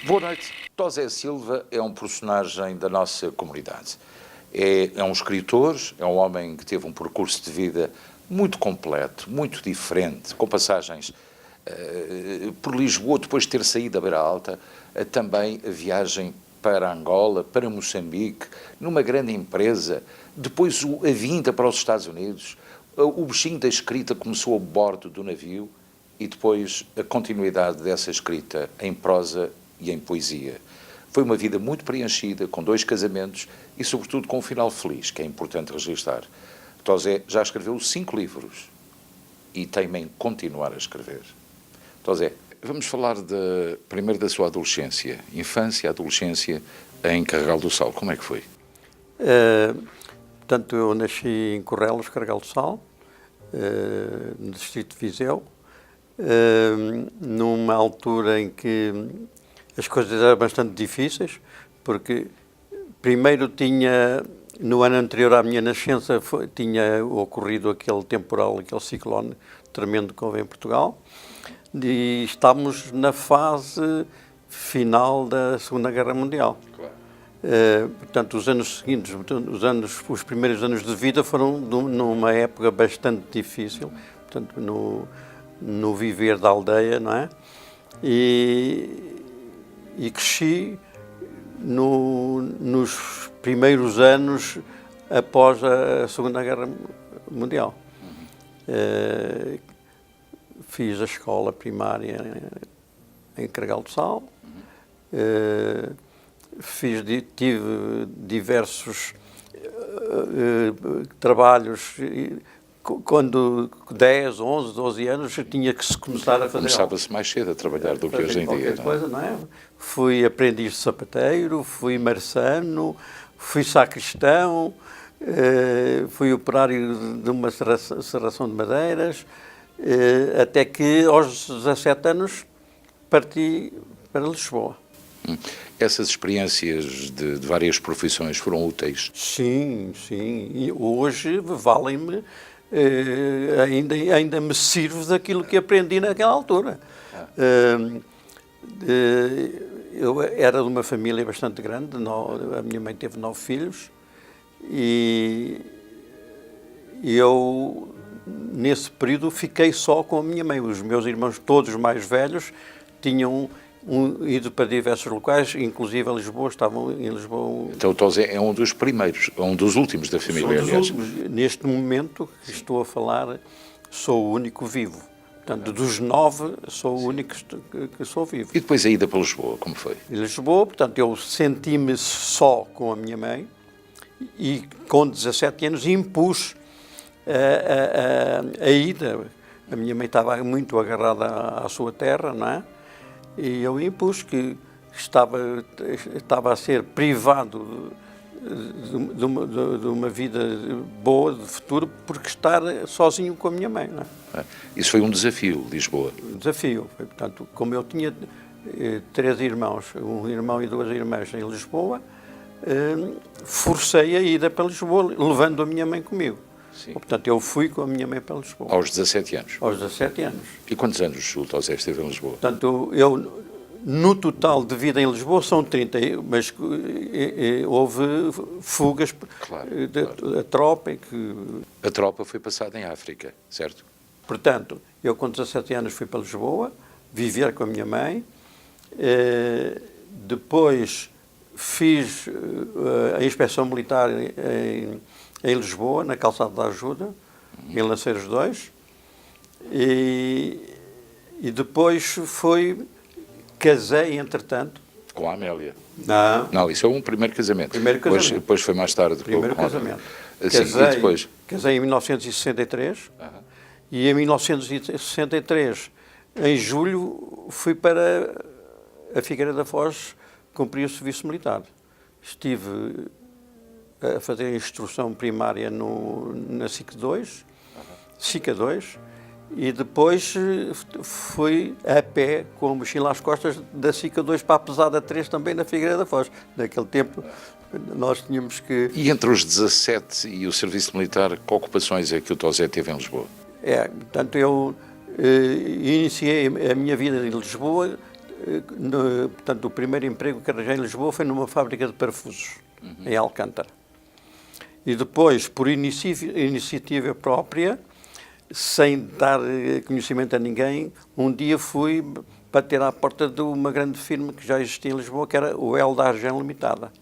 Boa noite. Tosé Silva é um personagem da nossa comunidade. É um escritor, é um homem que teve um percurso de vida muito completo, muito diferente, com passagens por Lisboa, depois de ter saído da Beira Alta, também a viagem para Angola, para Moçambique, numa grande empresa, depois a vinda para os Estados Unidos, o bichinho da escrita começou a bordo do navio e depois a continuidade dessa escrita em prosa e em poesia. Foi uma vida muito preenchida, com 2 casamentos e, sobretudo, com um final feliz, que é importante registrar. Tosé já escreveu 5 livros e teima em continuar a escrever. Tosé, vamos falar primeiro da sua adolescência, infância, adolescência em Carregal do Sal. Como é que foi? Portanto, eu nasci em Correlos, Carregal do Sal, no distrito de Viseu, numa altura em que as coisas eram bastante difíceis, porque primeiro no ano anterior à minha nascença, tinha ocorrido aquele temporal, aquele ciclone tremendo que houve em Portugal, e estávamos na fase final da Segunda Guerra Mundial. Claro. Portanto, os anos seguintes, os primeiros anos de vida foram numa época bastante difícil, portanto, no viver da aldeia, não é? E cresci nos primeiros anos após a Segunda Guerra Mundial. Fiz a escola primária em Carregal do Sal, tive diversos trabalhos. Quando 10, 11, 12 anos tinha que se começar a fazer. Começava-se mais cedo a trabalhar do que hoje em dia. Coisa, não é? Fui aprendiz de sapateiro, fui marçano, fui sacristão, fui operário de uma serração de madeiras, até que aos 17 anos parti para Lisboa. Essas experiências de várias profissões foram úteis? Sim, sim. E hoje valem-me. Ainda me sirvo daquilo que aprendi naquela altura. Eu era de uma família bastante grande, a minha mãe teve 9 filhos e eu, nesse período, fiquei só com a minha mãe. Os meus irmãos, todos mais velhos, tinham ido para diversos locais, inclusive a Lisboa, estavam em Lisboa. Então o Tosé é um dos primeiros, um dos últimos da família, aliás. Neste momento que estou a falar, sou o único vivo. Portanto, dos 9, sou o único que sou vivo. E depois a ida para Lisboa, como foi? Em Lisboa, portanto, eu senti-me só com a minha mãe e com 17 anos impus a ida. A minha mãe estava muito agarrada à sua terra, não é? E eu impus que estava a ser privado de uma vida boa, de futuro, porque estar sozinho com a minha mãe. Não é? Isso foi um desafio, Lisboa? Um desafio. Foi, portanto, como eu tinha 3 irmãos, um irmão e 2 irmãs em Lisboa, forcei a ida para Lisboa, levando a minha mãe comigo. Sim. Portanto, eu fui com a minha mãe para Lisboa. Aos 17 anos? Aos 17 anos. E quantos anos o Tosé esteve em Lisboa? Portanto, eu, no total de vida em Lisboa, são 30, mas houve fugas. Claro, da tropa. A tropa foi passada em África, certo? Portanto, eu com 17 anos fui para Lisboa, viver com a minha mãe, depois fiz a inspeção militar em Lisboa, na Calçada da Ajuda, em Lanceiros 2, e depois casei, entretanto. Com a Amélia? Não. Não, isso é um primeiro casamento. Primeiro casamento. Depois foi mais tarde. Primeiro casamento. Assim, e depois? Casei em 1963, e em 1963, em julho, fui para a Figueira da Foz cumprir o serviço militar. Estive a fazer a instrução primária na SIC 2, SICA 2, e depois fui a pé com a mochila às costas da SICA 2 para a pesada 3 também na Figueira da Foz. Naquele tempo nós tínhamos que... E entre os 17 e o serviço militar, que ocupações é que o Tosé teve em Lisboa? Portanto, eu iniciei a minha vida em Lisboa, portanto, o primeiro emprego que arranjei em Lisboa foi numa fábrica de parafusos, em Alcântara. E depois, por iniciativa própria, sem dar conhecimento a ninguém, um dia fui bater à porta de uma grande firma que já existia em Lisboa, que era o El da Argem Limitada,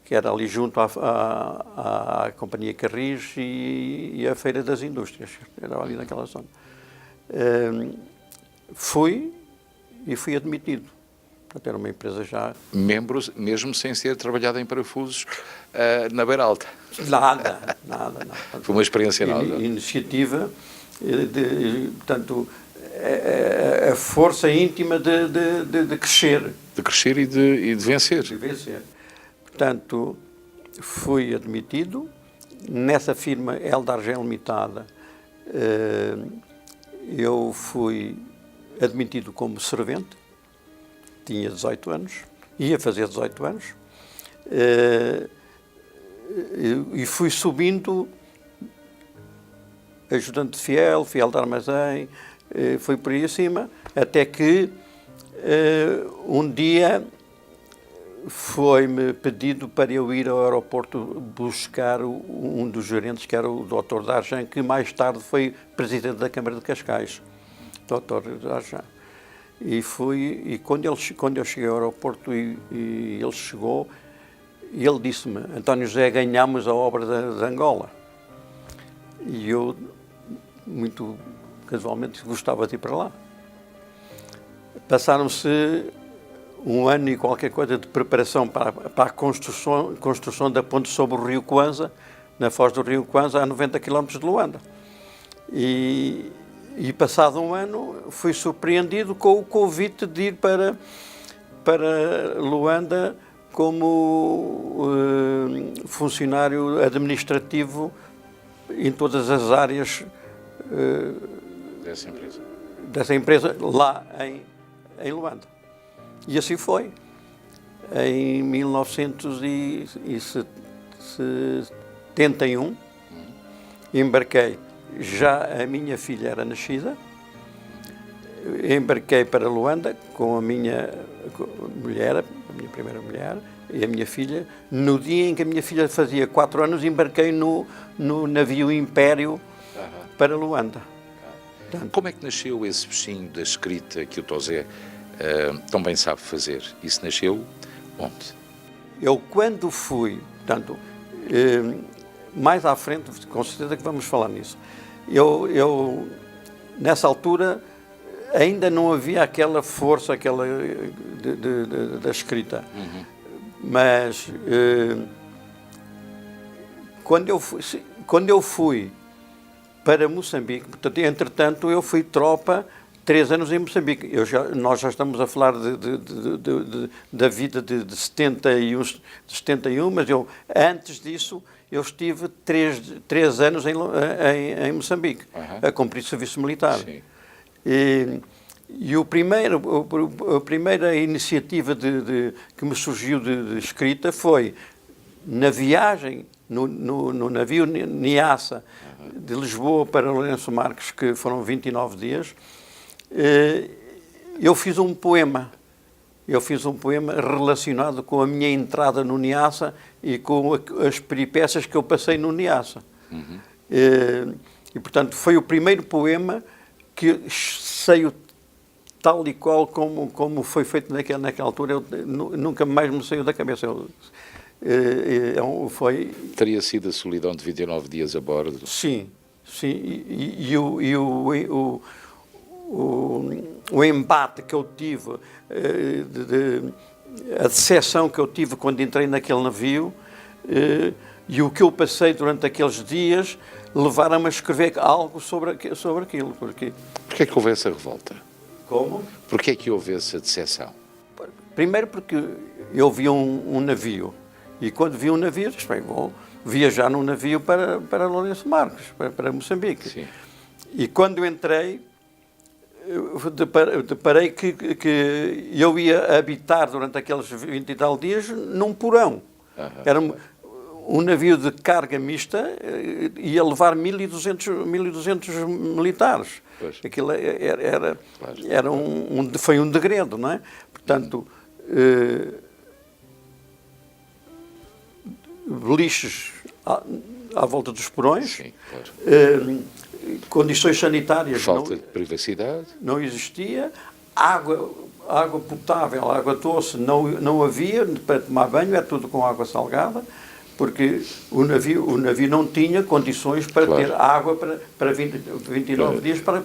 que era ali junto à Companhia Carris e à Feira das Indústrias, era ali naquela zona. Fui admitido. Portanto, era uma empresa já... Membro, mesmo sem ser trabalhado em parafusos na Beira Alta. Nada. Portanto, foi uma experiência nova. Iniciativa, portanto, a força íntima de crescer. De crescer e de vencer. De vencer. Portanto, fui admitido. Nessa firma El da Argem Limitada, eu fui admitido como servente. Tinha 18 anos, ia fazer 18 anos, e fui subindo ajudante de fiel de armazém, fui por aí acima, até que um dia foi-me pedido para eu ir ao aeroporto buscar um dos gerentes, que era o Dr. Darjan, que mais tarde foi presidente da Câmara de Cascais, Dr. Darjan. E fui, e quando eu cheguei ao aeroporto e ele chegou, ele disse-me: António José, ganhámos a obra de Angola. E eu, muito casualmente, gostava de ir para lá. Passaram-se um ano e qualquer coisa de preparação para a construção da ponte sobre o Rio Kwanza, na foz do Rio Kwanza, a 90 km de Luanda. E passado um ano, fui surpreendido com o convite de ir para Luanda como funcionário administrativo em todas as áreas dessa empresa lá em Luanda. E assim foi. Em 1971, embarquei. Já a minha filha era nascida, embarquei para Luanda com a minha mulher, a minha primeira mulher, e a minha filha. No dia em que a minha filha fazia 4 anos, embarquei no navio Império para Luanda. Portanto, como é que nasceu esse bichinho da escrita que o Tosé tão bem sabe fazer? Isso nasceu onde? Eu, quando fui, portanto, mais à frente, com certeza que vamos falar nisso. Eu nessa altura, ainda não havia aquela força, da escrita. Mas quando eu fui para Moçambique, portanto, entretanto, eu fui tropa 3 anos em Moçambique. Nós já estamos a falar da vida de 71, mas antes disso, eu estive 3 anos em Moçambique, a cumprir serviço militar. Sim. E a primeira iniciativa que me surgiu de escrita foi na viagem, no navio Niassa, de Lisboa para Lourenço Marques, que foram 29 dias, eu fiz um poema. Relacionado com a minha entrada no Niassa e com as peripécias que eu passei no Niassa. E, portanto, foi o primeiro poema que saiu tal e qual como foi feito naquela altura. Nunca mais me saiu da cabeça. Teria sido a solidão de 29 dias a bordo? Sim. O embate que eu tive, a decepção que eu tive quando entrei naquele navio e o que eu passei durante aqueles dias levaram-me a escrever algo sobre aquilo. Porquê é que houve essa revolta? Como? Porquê é que houve essa decepção? Primeiro porque eu vi um navio e quando vi um navio disse, bem, vou viajar num navio para Lourenço Marques, para Moçambique. Sim. E quando entrei, deparei que eu ia habitar durante aqueles 20 e tal dias num porão. Era um navio de carga mista ia levar 1.200 militares. Pois. Aquilo Claro. foi um degredo, não é? Portanto, lixos à volta dos porões, Sim, claro. condições sanitárias Falta de privacidade. não existia, água potável, água doce não havia para tomar banho, era tudo com água salgada, porque o navio não tinha condições para Claro. ter água para 29 dias para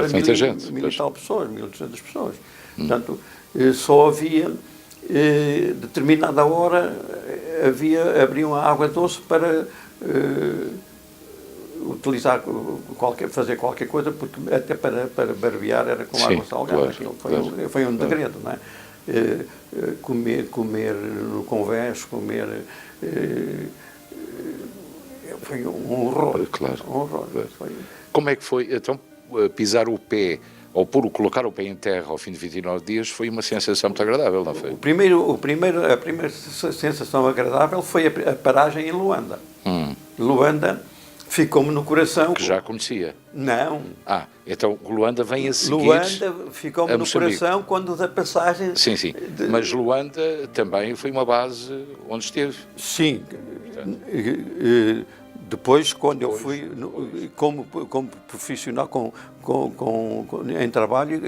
tanta gente, mil e tal pessoas, 1.200 pessoas. Portanto, só havia, determinada hora, abriam a água doce para utilizar fazer qualquer coisa, porque até para barbear era com água salgada. Claro, Foi um degredo, não é? Comer no convés, foi um horror. Claro. Um horror. Como é que foi, então, pisar o pé, ou colocar o pé em terra ao fim de 29 dias, foi uma sensação muito agradável, não foi? A primeira sensação agradável foi a paragem em Luanda. Luanda ficou-me no coração. Que já conhecia. Não. Então Luanda vem a seguir. Luanda ficou-me no coração quando da passagem. Sim. Mas Luanda também foi uma base onde esteve. Sim. Depois, quando eu fui como profissional em trabalho,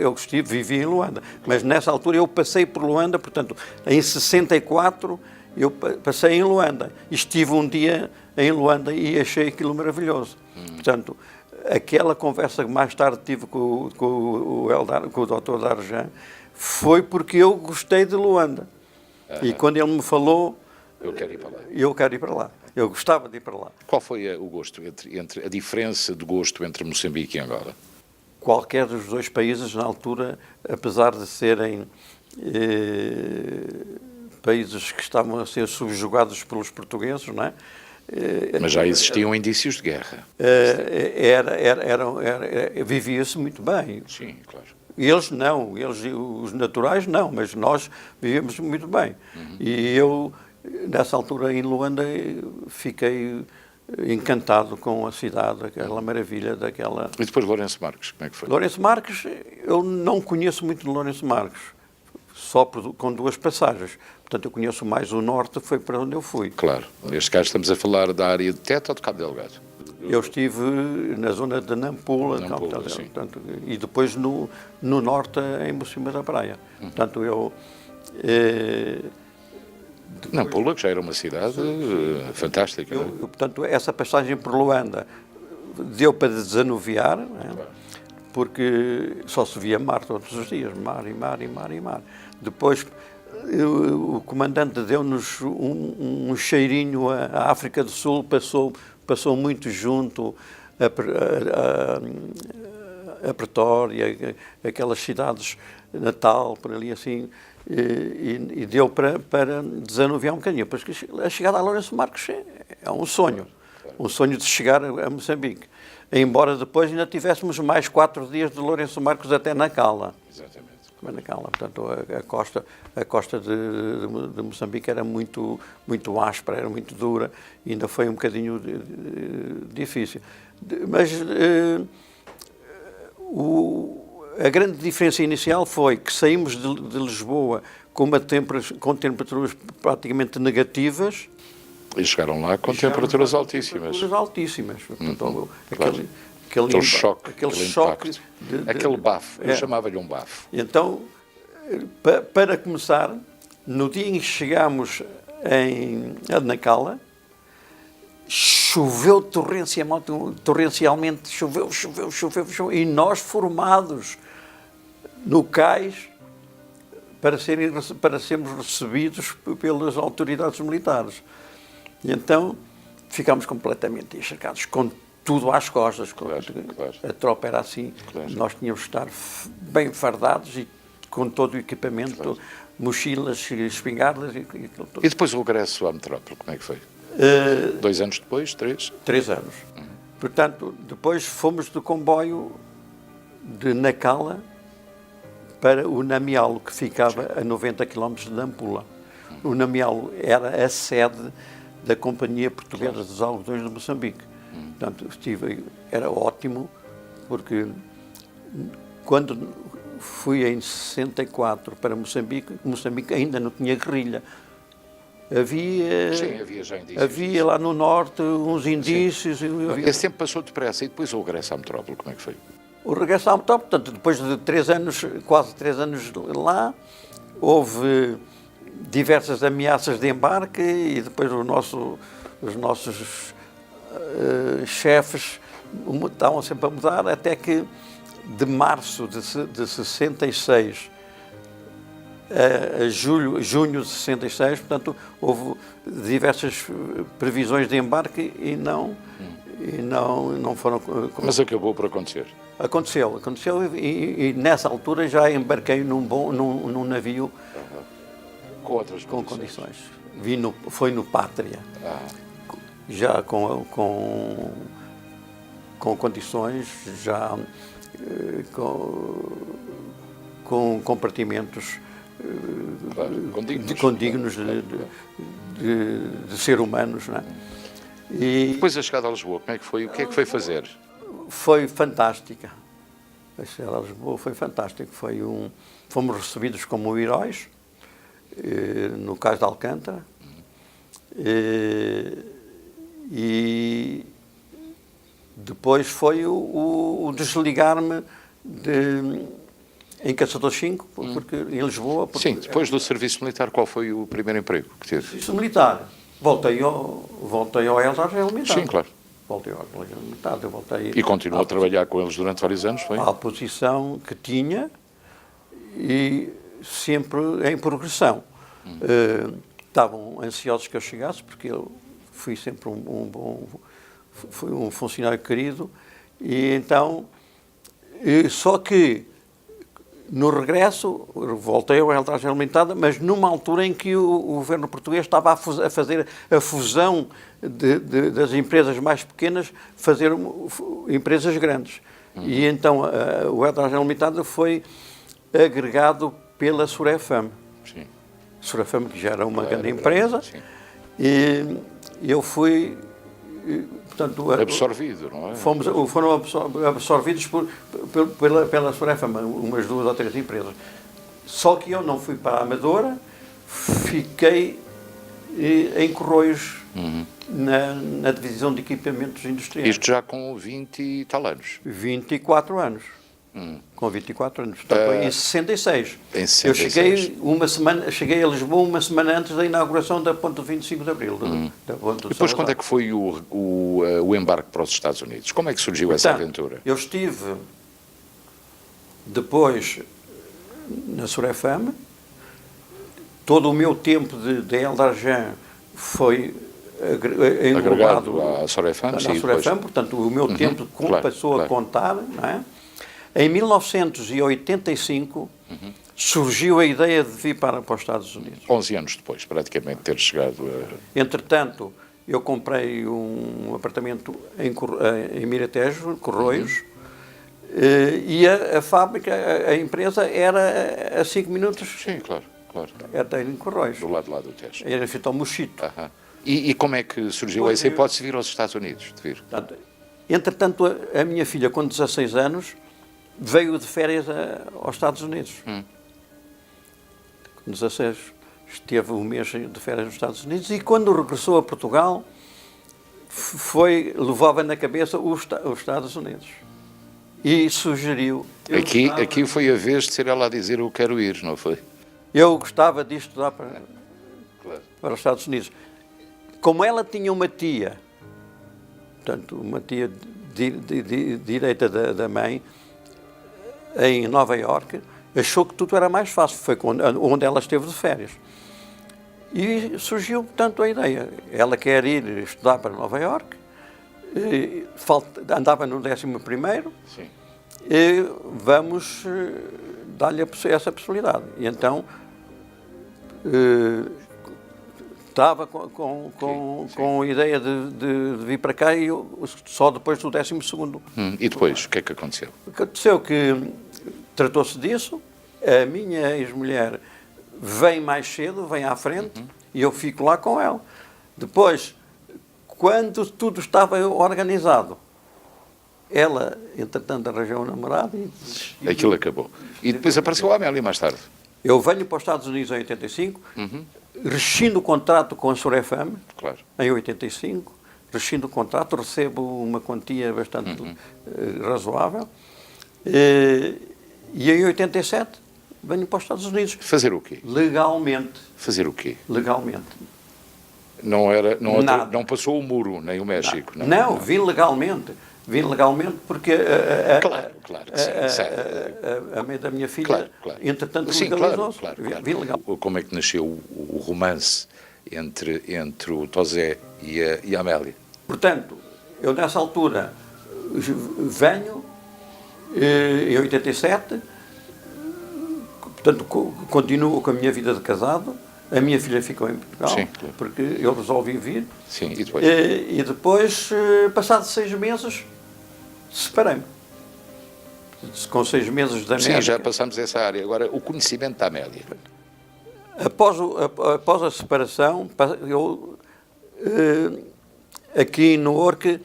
vivi em Luanda. Mas nessa altura eu passei por Luanda, portanto, em 64 eu passei em Luanda. Estive um dia em Luanda e achei aquilo maravilhoso. Portanto, aquela conversa que mais tarde tive com o Dr. Darjan foi porque eu gostei de Luanda. E quando ele me falou, eu quero ir para lá. Eu quero ir para lá. Eu gostava de ir para lá. Qual foi o gosto, entre a diferença de gosto entre Moçambique e Angola? Qualquer dos dois países, na altura, apesar de serem países que estavam a ser subjugados pelos portugueses, não é? Mas já existiam indícios de guerra. Vivia-se muito bem. Sim, claro. Eles não, os naturais não, mas nós vivíamos muito bem. E eu, nessa altura em Luanda, fiquei encantado com a cidade, aquela maravilha daquela... E depois Lourenço Marques, como é que foi? Lourenço Marques, eu não conheço muito de Lourenço Marques, só com 2 passagens. Portanto, eu conheço mais o norte, foi para onde eu fui. Claro. Neste caso estamos a falar da área de Teta ou de Cabo Delgado? Eu estive na zona de Nampula, portanto, e depois no norte, em cima da praia. Portanto, eu... Nampula, que já era uma cidade fantástica. Portanto, essa passagem por Luanda deu para desanuviar, porque só se via mar todos os dias, mar. Depois, o comandante deu-nos um cheirinho à África do Sul, passou muito junto a Pretória, aquelas cidades, Natal, por ali assim, e deu para desanuviar um bocadinho. Pois a chegada a Lourenço Marques é um sonho de chegar a Moçambique. Embora depois ainda tivéssemos mais 4 dias de Lourenço Marques até Nacala. Exatamente. Nacala. Portanto, a costa de Moçambique era muito áspera, era muito dura, e ainda foi um bocadinho difícil. Mas a grande diferença inicial foi que saímos de Lisboa com temperaturas praticamente negativas. E chegaram lá com temperaturas altíssimas. Portanto, aquele choque. Aquele bafo. Eu chamava-lhe um bafo. Então, para começar, no dia em que chegámos a Nacala, choveu torrencialmente, choveu, e nós formados no cais para sermos recebidos pelas autoridades militares. E então ficámos completamente enxergados, com tudo às costas. Claro. A tropa era assim, nós tínhamos de estar bem fardados e com todo o equipamento, mochilas, espingardas e aquilo tudo. E depois o regresso à metrópole, como é que foi? 2 anos depois, 3? 3 anos. Portanto, depois fomos de comboio de Nacala para o Namialo, que ficava a 90 km de Nampula. O Namialo era a sede da Companhia Portuguesa dos Algodões de Moçambique. Portanto, era ótimo, porque quando fui em 64 para Moçambique, Moçambique ainda não tinha guerrilha. Havia lá no norte uns indícios. Esse tempo passou depressa e depois o regresso à metrópole, como é que foi? O regresso à metrópole, portanto, depois de 3 anos, quase 3 anos lá, houve diversas ameaças de embarque e depois os nossos chefes estavam sempre a mudar, até que de março de 66 a junho de 66, portanto, houve diversas previsões de embarque e não foram... Mas acabou por acontecer. Aconteceu e nessa altura já embarquei num navio com outras condições. Foi no Pátria, já com condições, já com compartimentos condignos de ser humanos, não é? E depois a chegada a Lisboa, como é que foi? O que é que foi fazer? Foi fantástica. A chegada a Lisboa foi fantástica. Fomos recebidos como heróis, no Cais de Alcântara, e depois foi o desligar-me em Caçador 5, porque em Lisboa... Sim, depois do serviço militar, qual foi o primeiro emprego que teve? Serviço militar. Voltei ao Elzargel Militar. Sim, claro. Voltei ao Elzargel Militar. E continuou a trabalhar com eles durante vários anos, foi? À posição que tinha e sempre em progressão. Estavam ansiosos que eu chegasse, porque eu fui sempre fui um funcionário querido, e então, só que no regresso, voltei ao Elzargel Militar, mas numa altura em que o governo português estava a fazer a fusão das empresas mais pequenas, fazer empresas grandes. E então o Elzargel Militar foi agregado pela Surefam. Sim. Surefam, que já era uma grande empresa, e eu fui... Portanto, absorvido, não é? Foram absorvidos pela Surefam, umas 2 ou 3 empresas. Só que eu não fui para a Amadora, fiquei em Corroios, na divisão de equipamentos industriais. Isto já com 20 e tal anos? 24 anos. Com 24 anos. Portanto, em 66. Em 66. Eu cheguei a Lisboa uma semana antes da inauguração da ponte 25 de Abril. Da ponte e depois, quando é que foi o embarque para os Estados Unidos? Como é que surgiu essa aventura? Eu estive depois na Surefam. Todo o meu tempo de Eldarjan foi agregado à Surefam. Portanto, o meu tempo passou a contar, não é? Em 1985 surgiu a ideia de vir para os Estados Unidos. 11 anos depois, praticamente, ter chegado a... Entretanto, eu comprei um apartamento em Miratejo, Corroios, e a fábrica, a empresa era a 5 minutos. Sim, claro. Era em Corroios. Do lado lá do Tejo. Era feito ao Mochito. E como é que surgiu essa hipótese de vir aos Estados Unidos? Entretanto, a minha filha, com 16 anos, veio de férias aos Estados Unidos. Com 16, esteve um mês de férias nos Estados Unidos, e quando regressou a Portugal, levava na cabeça os Estados Unidos. E sugeriu... Aqui foi a vez de ser ela a dizer: eu quero ir, não foi? Eu gostava de estudar para os Estados Unidos. Como ela tinha uma tia, portanto, uma tia direita da mãe, em Nova Iorque, achou que tudo era mais fácil. Foi onde ela esteve de férias. E surgiu, portanto, a ideia. Ela quer ir estudar para Nova Iorque, andava no 11º, Sim. E vamos dar-lhe essa possibilidade. E então estava com a ideia de vir para cá, e só depois do 12º. E depois, o que é que aconteceu? Aconteceu que tratou-se disso, a minha ex-mulher vem mais cedo, vem à frente, e eu fico lá com ela. Depois, quando tudo estava organizado, ela, entretanto, arranjou um namorado e desistiu. Aquilo acabou. E depois apareceu a Amélia mais tarde. Eu venho para os Estados Unidos em 85, rescindo o contrato com a Surefam, Claro. em 85, rescindo o contrato, recebo uma quantia bastante razoável, e em 87 venho para os Estados Unidos. Fazer o quê? Legalmente. Fazer o quê? Legalmente. Não passou o muro, nem o México. Não, vim legalmente. Vim legalmente porque Claro que sim. a mãe da minha filha, Claro. entretanto, Sim, legalizou-se. claro. Vim legal. Como é que nasceu o romance entre o Tosé e a Amélia? Portanto, eu nessa altura venho, em 87, portanto, continuo com a minha vida de casado, a minha filha ficou em Portugal, Sim, claro. porque eu resolvi vir. Sim, e depois? E depois, passados 6 meses, separei-me. Com 6 meses da América. Sim, já passamos essa área. Agora, o conhecimento da Amélia. Após a separação, eu, aqui no Orque,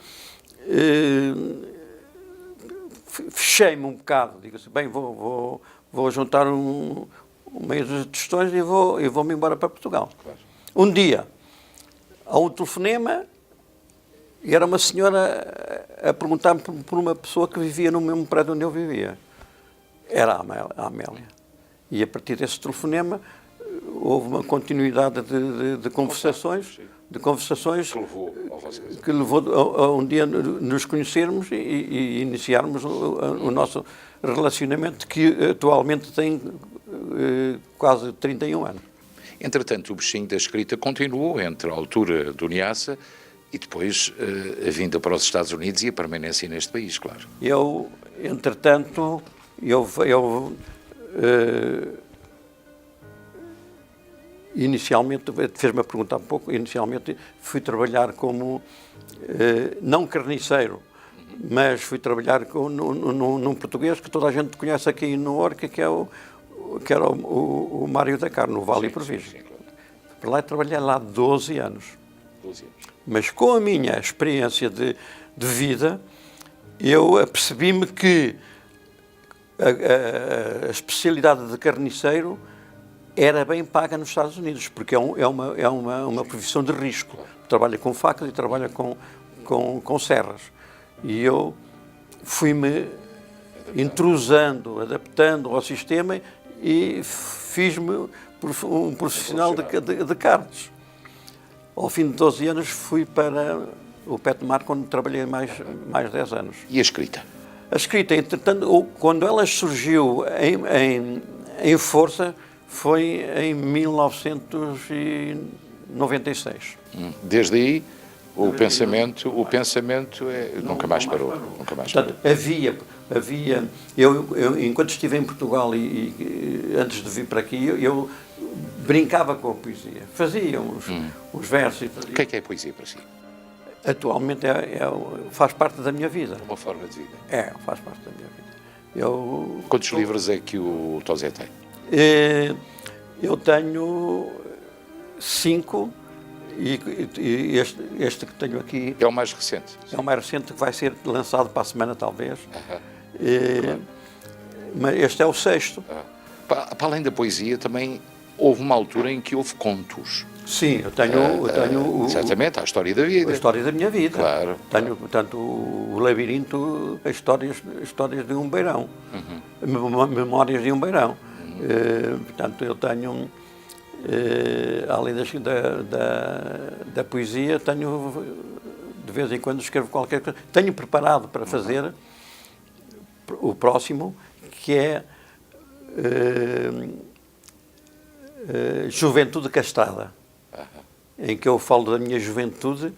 fechei-me um bocado. Digo assim, bem, vou juntar um meio de tostões e vou-me embora para Portugal. Claro. Um dia, há um telefonema e era uma senhora a perguntar-me por uma pessoa que vivia no mesmo prédio onde eu vivia. Era a Amélia. E a partir desse telefonema houve uma continuidade de conversações, que levou a um dia nos conhecermos e iniciarmos o nosso relacionamento, que atualmente tem quase 31 anos. Entretanto, o bichinho da escrita continuou entre a altura do Niassa e depois a vinda para os Estados Unidos e a permanência neste país, claro. Entretanto, inicialmente, fez-me a perguntar um pouco, inicialmente fui trabalhar como, não carniceiro, mas fui trabalhar num português que toda a gente conhece aqui no Orca, que era o Mário da Carne, no Vale Provígio. Claro. Por lá trabalhei lá 12 anos. 12 anos. Mas com a minha experiência de vida, eu apercebi-me que a especialidade de carniceiro era bem paga nos Estados Unidos, porque é uma profissão de risco. Trabalha com facas e trabalha com serras. E eu fui-me intrusando, adaptando ao sistema e fiz-me um profissional de carnes. Ao fim de 12 anos fui para o Petmar, onde trabalhei mais 10 anos. E a escrita? A escrita, entretanto, quando ela surgiu em força, foi em 1996. Desde aí, o pensamento nunca mais parou. Portanto, havia eu, enquanto estive em Portugal e antes de vir para aqui, eu brincava com a poesia, fazia uns versos. O que é poesia para si? Atualmente faz parte da minha vida. Uma forma de vida. Faz parte da minha vida. Quantos livros é que o Tosé tem? Eu tenho 5 e este que tenho aqui é o mais recente. É o mais recente, que vai ser lançado para a semana, talvez. Mas este é o 6º. Para além da poesia, também houve uma altura em que houve contos. Sim, eu tenho exatamente, a história da vida. A história da minha vida. Claro. Tenho, portanto, o labirinto, as histórias de um beirão. Memórias de um beirão. Portanto, eu tenho, além da poesia, tenho, de vez em quando escrevo qualquer coisa. Tenho preparado para fazer o próximo, que é Juventude Castrada, em que eu falo da minha juventude.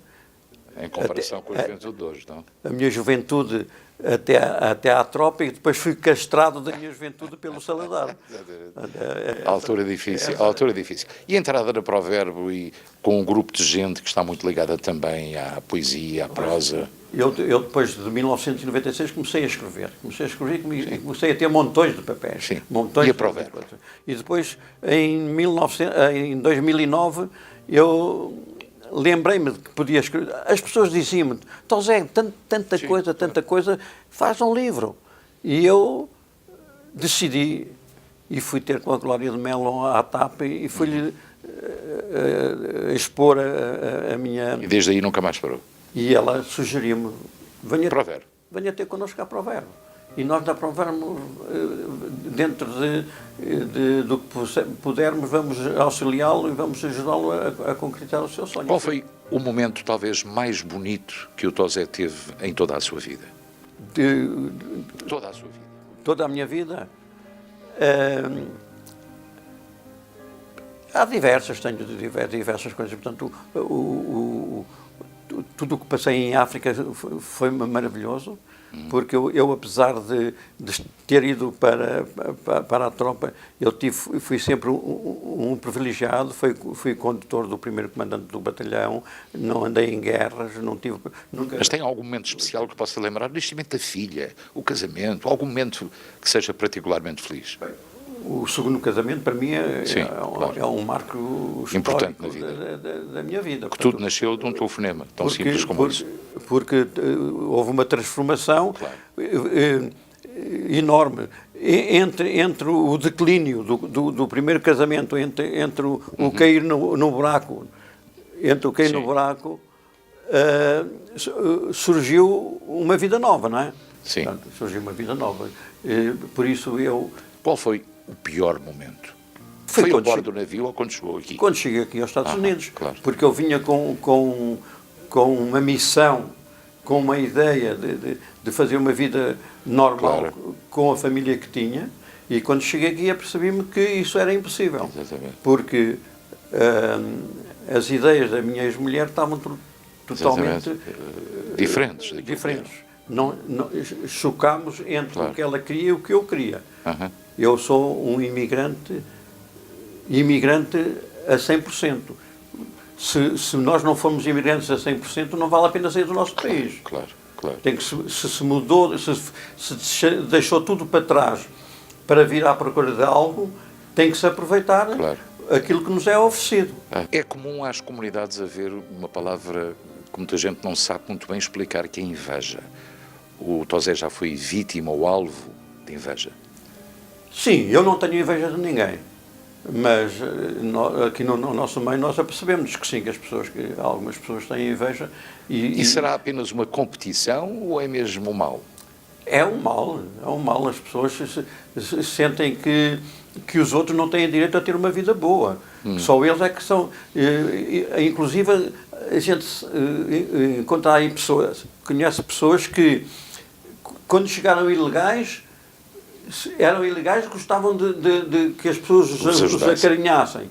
Em comparação com a juventude de hoje, não? A minha juventude até à tropa, e depois fui castrado da minha juventude pelo Salazar. A altura difícil. E a entrada no Provérbio e com um grupo de gente que está muito ligada também à poesia, à prosa. Eu depois de 1996 comecei a escrever e comecei a ter montões de papéis. Sim. Montões e a Provérbio? E depois, em 2009, eu lembrei-me de que podia escrever. As pessoas diziam-me, então Zé, tanta coisa, faz um livro. E eu decidi, e fui ter com a Glória de Mello à TAP e fui-lhe expor a minha... E desde aí nunca mais parou. E ela sugeriu-me, Provérbio. venha ter connosco à Provérbio. E nós da Provérbio, dentro do que pudermos, vamos auxiliá-lo e vamos ajudá-lo a concretizar o seu sonho. Qual foi o momento talvez mais bonito que o Tosé teve em toda a sua vida? Toda a sua vida. Toda a minha vida? Há diversas, tenho diversas coisas. Portanto, tudo o que passei em África foi maravilhoso, porque eu apesar de ter ido para a tropa, fui sempre um privilegiado, fui condutor do primeiro comandante do batalhão, não andei em guerras, não tive... Nunca... Mas tem algum momento especial que possa lembrar? O nascimento da filha, o casamento, algum momento que seja particularmente feliz? O segundo casamento, para mim, claro. é um marco importante na vida. Da minha vida. Que tudo nasceu de um telefonema, tão simples como isso. Porque houve uma transformação enorme entre o declínio do primeiro casamento, entre o cair no buraco, no buraco, surgiu uma vida nova, não é? Sim. Portanto, surgiu uma vida nova. Por isso eu... Qual foi o pior momento? Foi a bordo do navio ou quando chegou aqui? Quando cheguei aqui aos Estados Unidos. Claro. Porque eu vinha com uma missão, com uma ideia de fazer uma vida normal, com a família que tinha, e quando cheguei aqui apercebi-me que isso era impossível. Exatamente. Porque as ideias da minha ex-mulher estavam totalmente diferentes. Chocámos entre o que ela queria e o que eu queria. Eu sou um imigrante a 100%. Se nós não formos imigrantes a 100%, não vale a pena sair do nosso país. Claro. Tem que, se mudou, se deixou tudo para trás para vir à procura de algo, tem que se aproveitar aquilo que nos é oferecido. É comum às comunidades haver uma palavra que muita gente não sabe muito bem explicar, que é inveja. O Tosé já foi vítima ou alvo de inveja? Sim, eu não tenho inveja de ninguém, mas aqui no nosso meio nós apercebemos que sim, que algumas pessoas têm inveja. E será apenas uma competição ou é mesmo um mal? É um mal. As pessoas sentem que os outros não têm direito a ter uma vida boa. Só eles é que são... Inclusive, a gente encontra aí pessoas, conhece pessoas que, quando chegaram ilegais, eram ilegais e gostavam de que as pessoas os acarinhassem.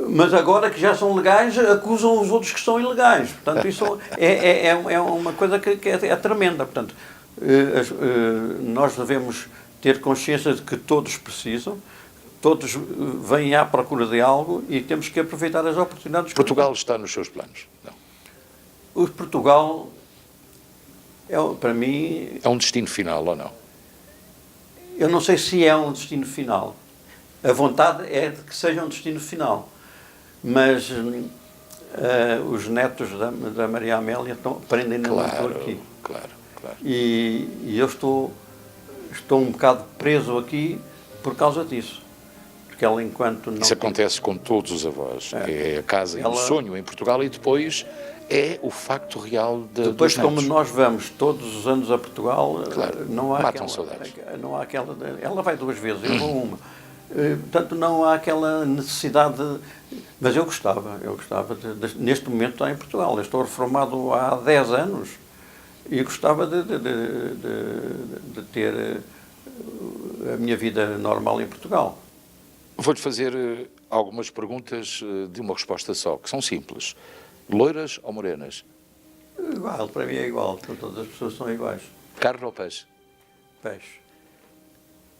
Mas agora que já são legais, acusam os outros que são ilegais. Portanto, isso é uma coisa que é tremenda. Portanto, nós devemos ter consciência de que todos precisam, todos vêm à procura de algo e temos que aproveitar as oportunidades. Portugal está nos seus planos? Não. O Portugal, para mim... É um destino final ou não? Eu não sei se é um destino final. A vontade é de que seja um destino final. Mas os netos da Maria Amélia prendem na mão aqui. Claro. E eu estou um bocado preso aqui por causa disso. Porque ela, enquanto não... Isso acontece com todos os avós. É a casa e o sonho em Portugal, e depois é o facto real depois, dos como netos. nós vamos todos os anos a Portugal, não há matam saudades. Não há aquela... Ela vai 2 vezes, eu vou uma. Portanto, não há aquela necessidade... Mas eu gostava neste momento estar em Portugal. Eu estou reformado há 10 anos e gostava de ter a minha vida normal em Portugal. Vou-lhe fazer algumas perguntas de uma resposta só, que são simples. Loiras ou morenas? Igual, para mim é igual. Todas as pessoas são iguais. Carne ou peixe? Peixe.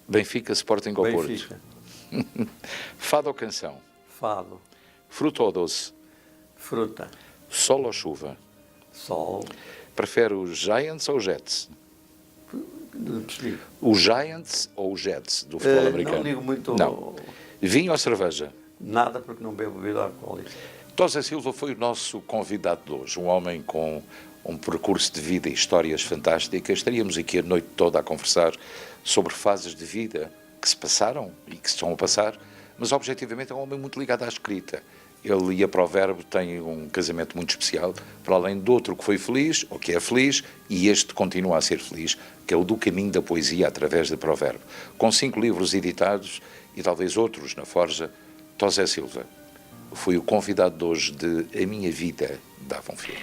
Benfica, Sporting ou Porto? Benfica. Fado ou canção? Fado. Fruta ou doce? Fruta. Sol ou chuva? Sol. Prefere os Giants ou os Jets? Desligo. Os Giants ou os Jets do futebol americano? Não ligo muito. Não. Vinho ou cerveja? Nada, porque não bebo bebida alcoólica. Tosé Silva foi o nosso convidado de hoje, um homem com um percurso de vida e histórias fantásticas. Estaríamos aqui a noite toda a conversar sobre fases de vida que se passaram e que se estão a passar, mas objetivamente é um homem muito ligado à escrita. Ele e a Provérbio têm um casamento muito especial, para além de outro que foi feliz, ou que é feliz, e este continua a ser feliz, que é o do caminho da poesia através de Provérbio. Com 5 livros editados e talvez outros na forja, Tosé Silva foi o convidado de hoje de A Minha Vida Dava um Filme.